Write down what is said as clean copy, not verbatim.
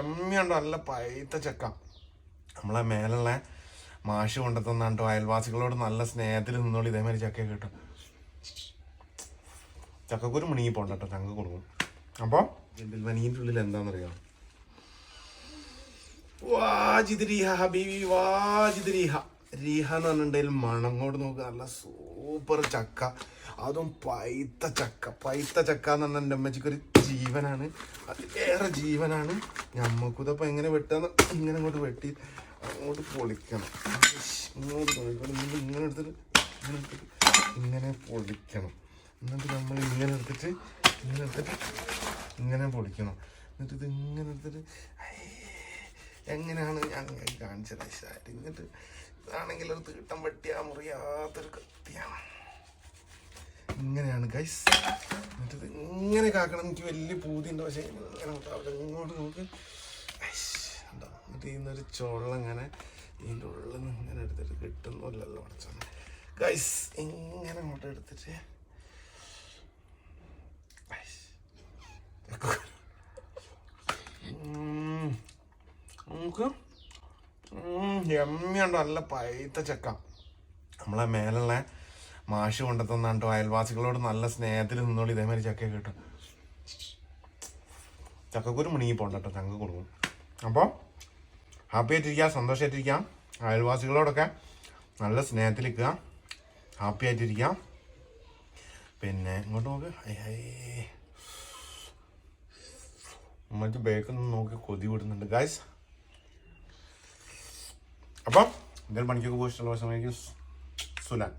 എമ്മയുണ്ടോ നല്ല പൈത്ത ചക്ക. നമ്മളെ മേലുള്ള മാഷ് കൊണ്ടെത്തന്നാട്ടോ. അയൽവാസികളോട് നല്ല സ്നേഹത്തിൽ നിന്നോളൂ. ഇതേമാതിരി ചക്ക കിട്ടും. ചക്കക്കുരു മുണങ്ങി പോണ്ടോ, ചങ്ക കൊടുക്കും. അപ്പോൾ ഇതിൻ്റെ ഉള്ളിൽ എന്താണെന്നറിയാം? വാജിദ് റീഹ ഹബീബി, വാജിദ് റീഹ. റീഹ എന്ന് പറഞ്ഞിട്ടുണ്ടെങ്കിൽ മണം കൊണ്ട് നോക്കുക. നല്ല സൂപ്പർ ചക്ക, അതും പൈത്ത ചക്ക. പൈത്ത ചക്ക എന്ന് പറഞ്ഞാൽ എൻ്റെ അമ്മച്ചിക്കൊരു ജീവനാണ്, അതിലേറെ ജീവനാണ്. ഞമ്മക്കിതപ്പോൾ എങ്ങനെ വെട്ടാന്ന്, ഇങ്ങനെ അങ്ങോട്ട് വെട്ടി അങ്ങോട്ട് പൊളിക്കണം. ഇങ്ങോട്ട് പൊളിക്കണം. ഇങ്ങനെ എടുത്തിട്ട് ഇങ്ങനെ പൊളിക്കണം. എന്നിട്ട് നമ്മൾ ഇങ്ങനെ എടുത്തിട്ട് ഇങ്ങനെ പൊളിക്കണം. എന്നിട്ട് ഇത് ഇങ്ങനെ എടുത്തിട്ട് എങ്ങനെയാണ് ഞാൻ കാണിച്ചത്? എന്നിട്ട് ഇതാണെങ്കിൽ ഒരു തീട്ടം വെട്ടിയാൽ മുറിയാത്തൊരു കത്തിയാണ്. ഇങ്ങനെയാണ് ഗൈസ്. എന്നിട്ട് ഇത് ഇങ്ങനെ കാക്കണം. എനിക്ക് വലിയ പൂതിയുണ്ട്, പക്ഷേ ഇങ്ങനെ ഇങ്ങോട്ട് നമുക്ക് എന്താ എന്നിട്ട് ഇതിന്നൊരു ചോളം ഇങ്ങനെ ഇതിൻ്റെ ഉള്ളിൽ നിന്ന് ഇങ്ങനെ എടുത്തിട്ട് കിട്ടുന്നില്ലല്ലോ പഠിച്ചാണ് ഗൈസ്. ഇങ്ങനെ അങ്ങോട്ട് എടുത്തിട്ട് നമുക്ക് എമ്മയുണ്ടോ നല്ല പൈത്ത ചക്ക. നമ്മളെ മേലുള്ള മാഷ് കൊണ്ടെത്തന്നാട്ടോ. അയൽവാസികളോട് നല്ല സ്നേഹത്തിൽ നിന്നോളൂ. ഇതേമാതിരി ചക്ക കിട്ടും. ചക്കക്കുരു മുണങ്ങി പോണ്ടോ, ചങ്ക കൊടുക്കും. അപ്പോൾ ഹാപ്പി ആയിട്ടിരിക്കുക, സന്തോഷമായിട്ടിരിക്കാം. അയൽവാസികളോടൊക്കെ നല്ല സ്നേഹത്തിലിരിക്കുക, ഹാപ്പി ആയിട്ടിരിക്കാം. പിന്നെ ഇങ്ങോട്ട് നോക്ക്, മറ്റു ബേക്കൊന്നും നോക്കി കൊതി വിടുന്നുണ്ട് ഗായ്സ്. അപ്പം എന്തെങ്കിലും പണിക്കൊക്കെ പോയി ഇഷ്ടമുള്ള സമയത്ത് സുലാൻ.